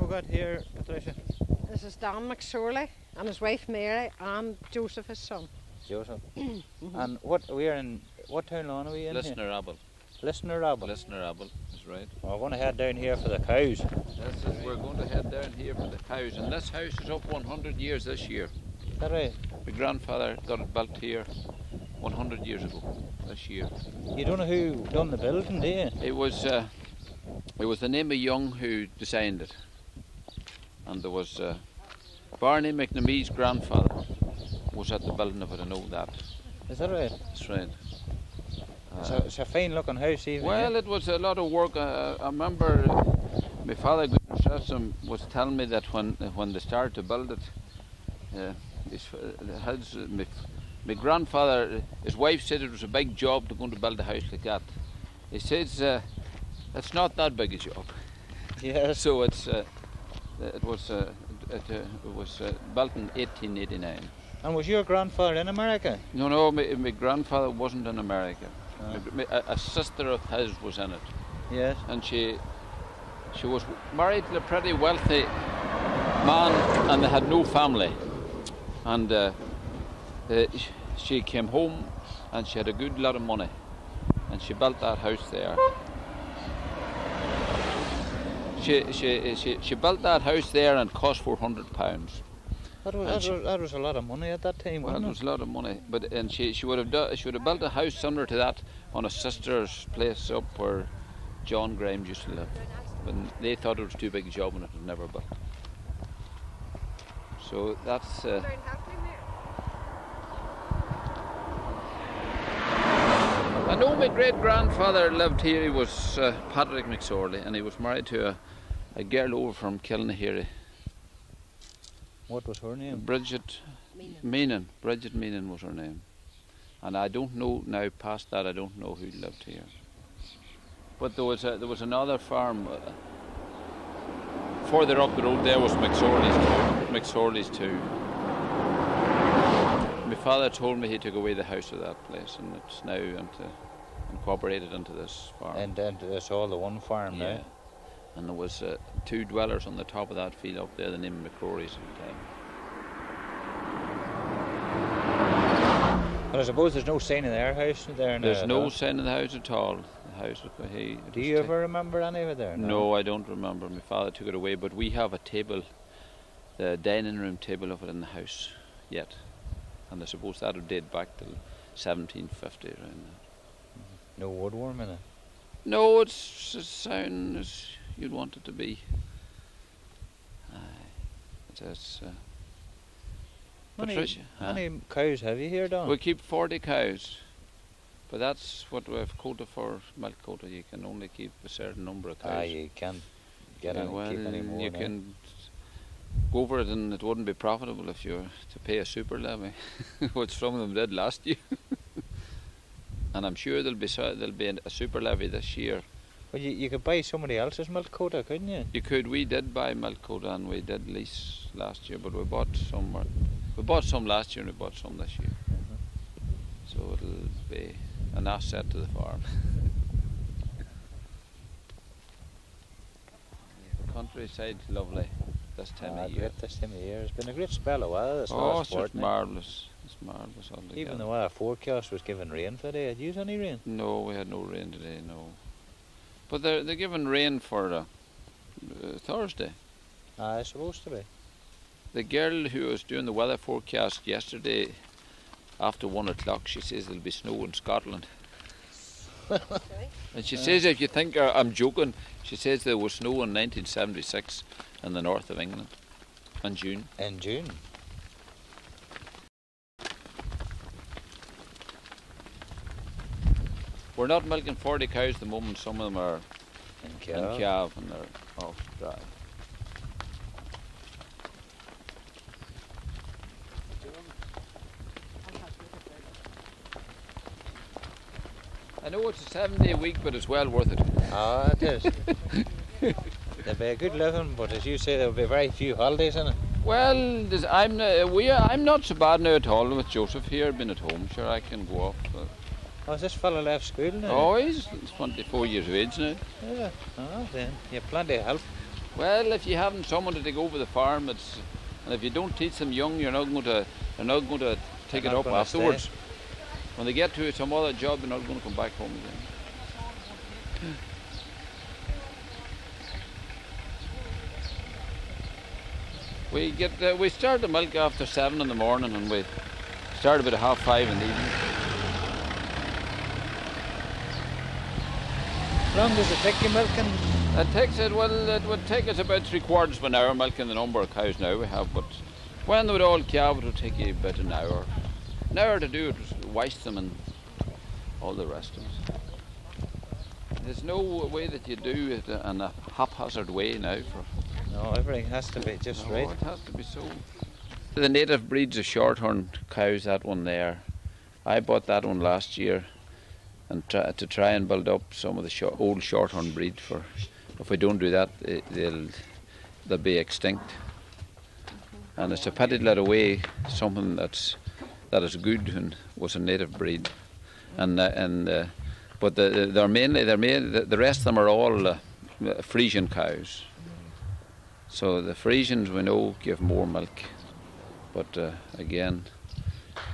we got here, Patricia? This is Don McSorley and his wife Mary and Joseph, his son. Joseph. And what town lawn are we in Listenerable. Listenerable. Listenerable, that's right. Well, we're going to head down here for the cows. We're going to head down here for the cows, and this house is up 100 years this year. Is that right? My grandfather got it built here 100 years ago this year. You don't know who done the building, do you? It was the name of Young who designed it, and there was Barney McNamee's grandfather was at the building of it. I know that. Is that right? That's right. It's a fine looking house, even. Well, it was a lot of work. I remember my father was telling me that when they started to build it, my grandfather, his wife said it was a big job to go and build a house like that. He says it's not that big a job. Yeah. So it was built in 1889. And was your grandfather in America? No, my grandfather wasn't in America. A sister of his was in it. Yes. And she was married to a pretty wealthy man, and they had no family. And she came home, and she had a good lot of money, and she built that house there. She built that house there, and it cost £400. That was a lot of money at that time, well, wasn't it? It was a lot of money, and she would have built a house similar to that on a sister's place up where John Grimes used to live. But they thought it was too big a job, and it was never built. So that's. I know my great grandfather lived here. He was Patrick McSorley, and he was married to a girl over from Kilnaheary. What was her name? Bridget Meenan. Bridget Meenan was her name. And I don't know now, past that, I don't know who lived here. But there was another farm further up the road. There was McSorley's too. My father told me he took away the house of that place, and it's now incorporated into this farm. And it's all the one farm now. Yeah. And there was 2 dwellers on the top of that field up there, the name of McCrory's at the time. But I suppose there's no sign of their house there now. There's no sign of the house at all. The house. Do you ever remember any of it there? No, I don't remember. My father took it away, but we have a table, the dining room table of it in the house yet. And I suppose that would date back to 1750 around that. No woodworm in it? No, it's as sound as you'd want it to be. Patricia. How many cows have you here, Don? We keep 40 cows, but that's what we have quota for, milk quota. You can only keep a certain number of cows. You can't keep any more. You can go over it, and it wouldn't be profitable if you were to pay a super levy, which some of them did last year. And I'm sure there'll be a super levy this year. Well, you could buy somebody else's milk quota, couldn't you? You could. We did buy milk quota, and we did lease last year, but we bought some. We bought some last year, and we bought some this year. So it'll be an asset to the farm. The countryside's lovely this time of year. Great this time of year. It's been a great spell of weather this last fortnight. It's marvellous. It's marvellous altogether. Even the weather forecast was giving rain today. Had you any rain? No, we had no rain today, no. But they're giving rain for Thursday. It's supposed to be. The girl who was doing the weather forecast yesterday, after 1 o'clock, she says there'll be snow in Scotland. And she says, if you think I'm joking, she says there was snow in 1976 in the north of England in June. In June? We're not milking 40 cows at the moment. Some of them are in calf and they're off dry. I know it's a 7-day week, but it's well worth it. It is. There'll be a good living, but as you say, there'll be very few holidays in it. Well, I'm not so bad now at all with Joseph here, been at home. Sure, I can go off. Oh, has this fella left school now? Oh, he's 24 years of age now. Yeah, then you have plenty of help. Well, if you haven't someone to take over the farm, and if you don't teach them young, they're not going to take it up afterwards. Stay. When they get to some other job, they're not going to come back home again. We start the milk after 7 in the morning, and we start about 5:30 in the evening. How long does it take you milking? It would take us about 3/4 of an hour milking the number of cows now we have, but when they would all calve, it would take you about an hour. An hour to do it, wash them and all the rest of it. There's no way that you do it in a haphazard way now. No, everything has to be just right. It has to be so. The native breeds of shorthorn cows, that one there, I bought that one last year, and to try and build up some of the old shorthorn breed. For if we don't do that, they'll be extinct. And it's a pity to let away something that is good and was a native breed. But the rest of them are all Frisian cows. So the Frisians we know give more milk, but again.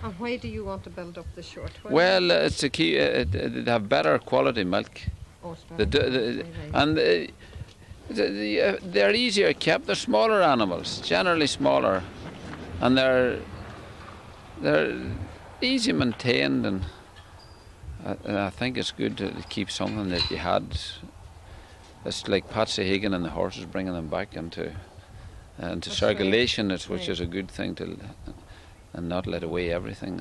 And why do you want to build up the short one? Well, it's a key. They have better quality milk. Oh, it's better. And they're easier kept. They're smaller animals, generally smaller, and they're easy maintained. And I think it's good to keep something that you had. It's like Patsy Hagan and the horses, bringing them back into circulation, which is a good thing and not let away everything.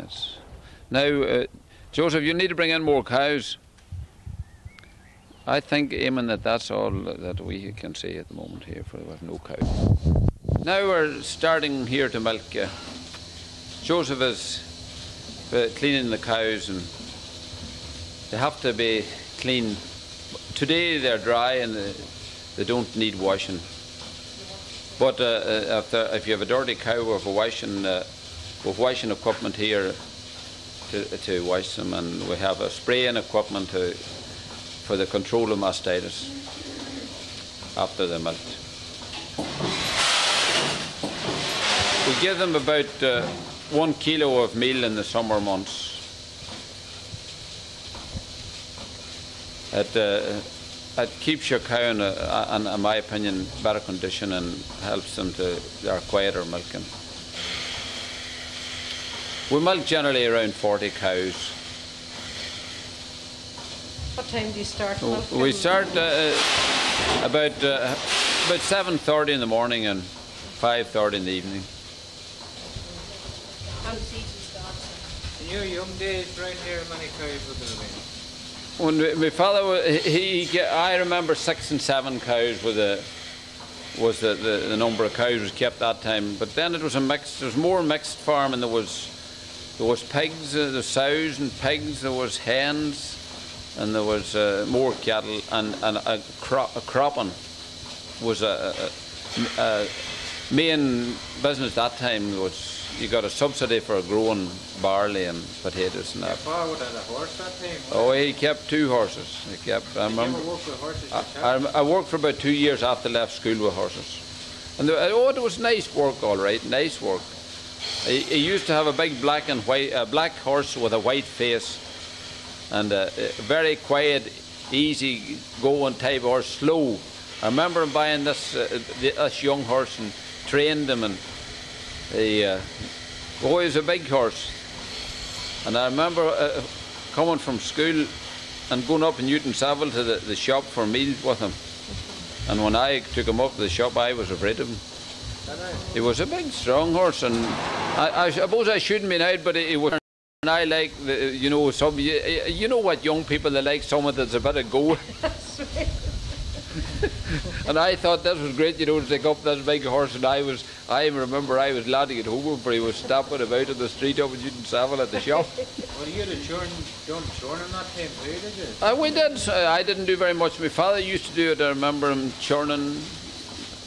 Now, Joseph, you need to bring in more cows. I think, Eamon, that's all that we can say at the moment here, for we have no cows. Now we're starting here to milk. Joseph is cleaning the cows, and they have to be clean. Today they're dry and they don't need washing. But if you have a dirty cow, we've washing equipment here to wash them, and we have a spraying equipment for the control of mastitis after they're milked. We give them about 1 kilo of meal in the summer months. It keeps your cow in my opinion, better condition and helps them they're quieter milking. We milk generally around 40 cows. What time do you start milking? We start about 7:30 in the morning and 5:30 in the evening. How does season start? In your young days, right here, how many cows would there have been? When my father, I remember 6 and 7 cows was the number of cows was kept that time. But then it was a mix. There was more mixed farm, and there was pigs, there was sows and pigs. There was hens, and there was more cattle, and a cropping was a main business that time. You got a subsidy for growing barley and potatoes and that. Your father had a horse that time? Oh, he kept 2 horses. I remember. Did you ever work with horses? I worked for about 2 years after I left school with horses. And it was nice work, all right, nice work. He used to have a big black horse with a white face, and a very quiet, easy going type horse, slow. I remember him buying this young horse and trained him, and he was a big horse. And I remember coming from school and going up in Newton Savile to the shop for meals with him. And when I took him up to the shop, I was afraid of him. He was a big, strong horse, and I suppose I shouldn't be out, but he was. And I like, you know what young people, they like someone that's a bit of go. That's right. And I thought that was great, to take up that big horse. And I remember I was glad to get home, for he was stopping about in the street up in Newton Savile at the shop. Well, you had done churning that time too, did you? We did. I didn't do very much. My father used to do it. I remember him churning,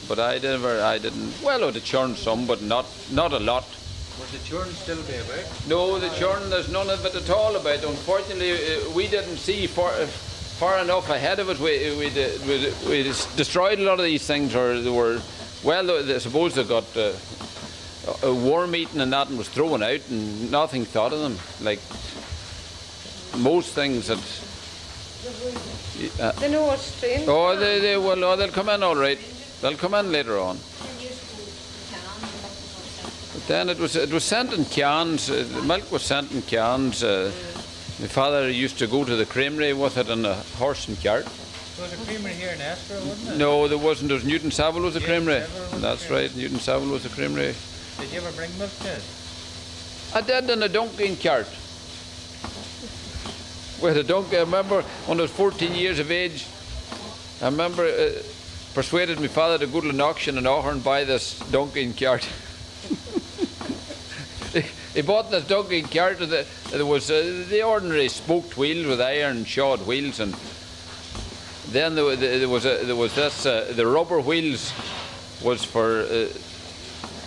but I didn't. Well, I would have churned some, but not a lot. Would the churn still be about? No, the churn, there's none of it at all about. Unfortunately, we didn't see 40 far enough ahead of it. We destroyed a lot of these things, or they were, well, I suppose they got a worm eaten and that and was thrown out, and nothing thought of them. Like most things that. They know what's strange. Oh, they'll come in all right. They'll come in later on. But then it was sent in cans. The milk was sent in cans. My father used to go to the creamery with it in a horse and cart. There was a creamery here in Eskra, wasn't it? No, there wasn't. There was Newton Savile was a creamery. That's creamery. right. Newton Savile was a creamery. Did you ever bring milk to it? I did in a donkey and cart. With a donkey, I remember when I was 14 years of age, I remember persuaded my father to go to an auction in Aughern and buy this donkey and cart. He bought this donkey and cart. There was the ordinary spoked wheels with iron shod wheels, and then there was this. The rubber wheels was for.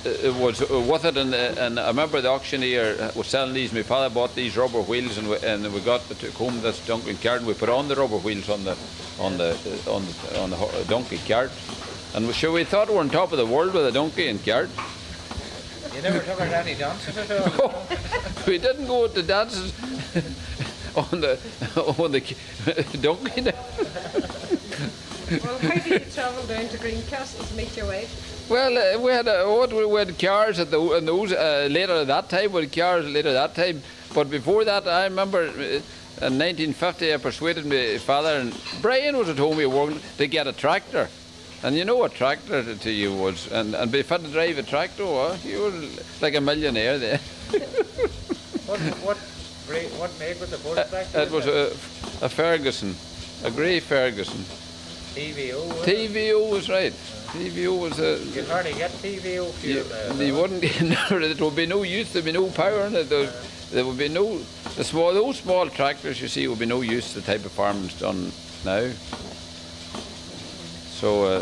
It was with it, and I remember the auctioneer was selling these. My father bought these rubber wheels, and we got to home this donkey cart, and we put on the rubber wheels on the donkey cart, and we thought we were on top of the world with a donkey and cart. You never took her to any dances at all? No, we didn't go to dances on the donkey. Well, how did you travel down to Greencastle to meet your wife? Well, we had cars at those later that time. We had cars later that time, but before that, I remember in 1950 I persuaded my father, and Brian was at home. We were working to get a tractor, and you know what tractor to you was, and if I had to drive a tractor, you were like a millionaire there. What make was the first tractor? It was a Ferguson, a grey Ferguson. TVO. TVO was right. TVO was a. You can hardly get TVO fuel now. You wouldn't get. There would be no use. There'd be no power in it. There would be no. Those small tractors you see would be no use to the type of farming that's done now. So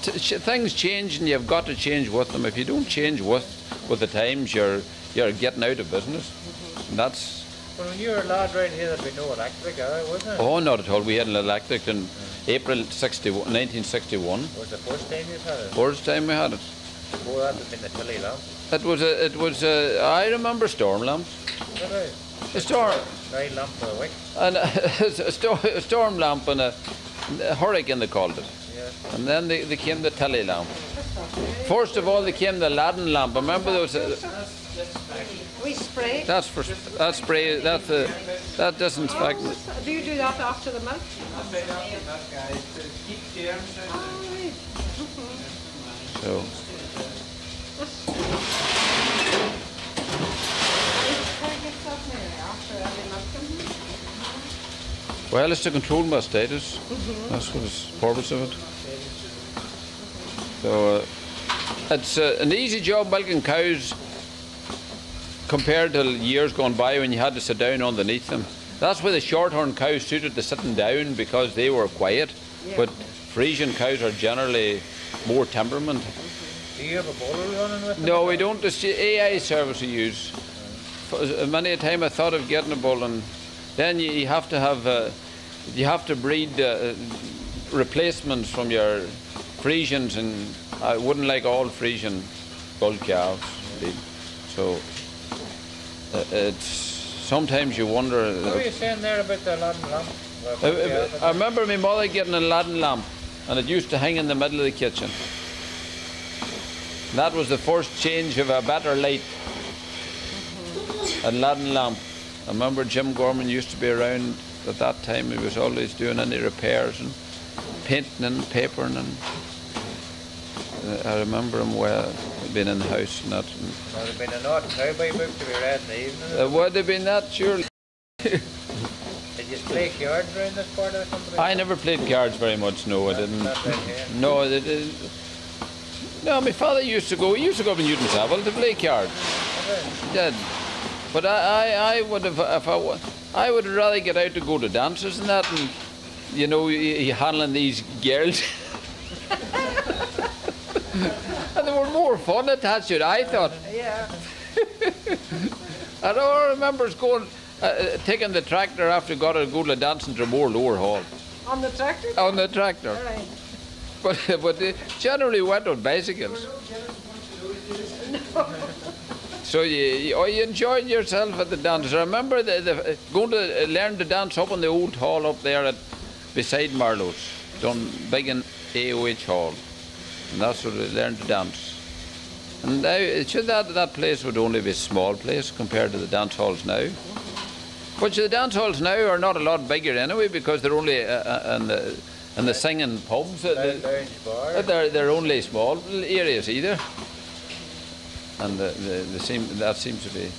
things change, and you've got to change with them. If you don't change with the times, you're getting out of business. And that's. Well, when you were a lad right here, there'd be no electric, wasn't it? Oh, not at all. We had an electric in April 1961. Was the first time you had it? First time we had it. Before that, had been the tilly lamp. It was. I remember storm lamps. Right. A storm. Dry lamp for a wick. And a storm lamp and a hurricane they called it. Yeah. And then they came the tilly lamp. First of all, they came the Aladdin lamp. I remember there was. We spray. That's spray. That disinfect. Do you do that after the milk? So. Well, it's to control my status. That's what the purpose of it. So it's an easy job milking cows compared to years gone by when you had to sit down underneath them. That's why the shorthorn cows suited the sitting down, because they were quiet. Yeah. But Frisian cows are generally more temperament. Do you have a bowler running with them? No, we don't. It's the AI service we use. Many a time I thought of getting a bull, and then you have to breed replacements from your Frisians, and I wouldn't like all Frisian bull calves. So it's sometimes you wonder. What were you saying there about the Aladdin lamp? I remember my mother getting an Aladdin lamp, and it used to hang in the middle of the kitchen. That was the first change of a better light. An Aladdin lamp. I remember Jim Gorman used to be around at that time. He was always doing any repairs and painting and papering, and I remember him well, being in the house and that. Well, there'd been an odd cowboy book to be read in the evening. It would have been that, surely. Did you play cards around this part of the company? I never played cards very much. No, I didn't. No, no. My father used to go. He used to go up in Newton Savile to play cards. He did. But I would have, I would rather get out to go to dances and that, and you handling these girls. And they were more fun attached to it, I thought. Yeah. And I remember going, taking the tractor after got to go to dancing to more lower hall. On the tractor? On the tractor. Right. But they generally went on bicycles. So you enjoyed yourself at the dance. I remember going to learn to dance up in the old hall up there beside Marlowe's, done big in AOH Hall. And that's where we learned to dance. And now, that place would only be a small place compared to the dance halls now. But the dance halls now are not a lot bigger anyway, because they're only in the singing pubs. They're only small areas either. And that seems to be